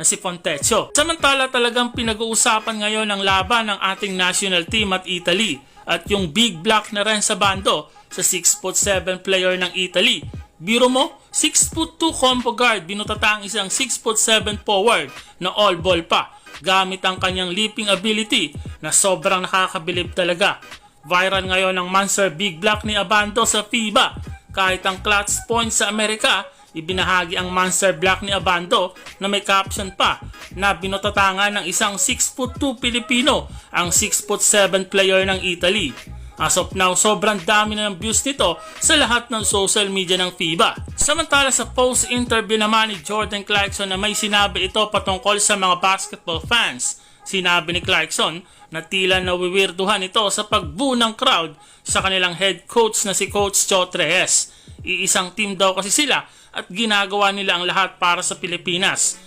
na si Fontecchio. Samantala talagang pinag-uusapan ngayon ang laban ng ating national team at Italy at yung big block na rin sa bando sa 6'7" player ng Italy. Biro mo, 6'2" combo guard, binutata ang isang 6'7" forward na all ball pa gamit ang kanyang leaping ability na sobrang nakakabilib talaga. Viral ngayon ang Monster Big Block ni Abando sa FIBA. Kahit ang clutch points sa Amerika, ibinahagi ang Monster Block ni Abando na may caption pa na binutatangan ng isang 6'2" Pilipino ang 6'7" player ng Italy. As of now, sobrang dami na ng views nito sa lahat ng social media ng FIBA. Samantala sa post-interview naman ni Jordan Clarkson na may sinabi ito patungkol sa mga basketball fans. Sinabi ni Clarkson na tila nawiwirduhan ito sa pag-boo ng crowd sa kanilang head coach na si Coach Chot Reyes. Iisang team daw kasi sila at ginagawa nila ang lahat para sa Pilipinas.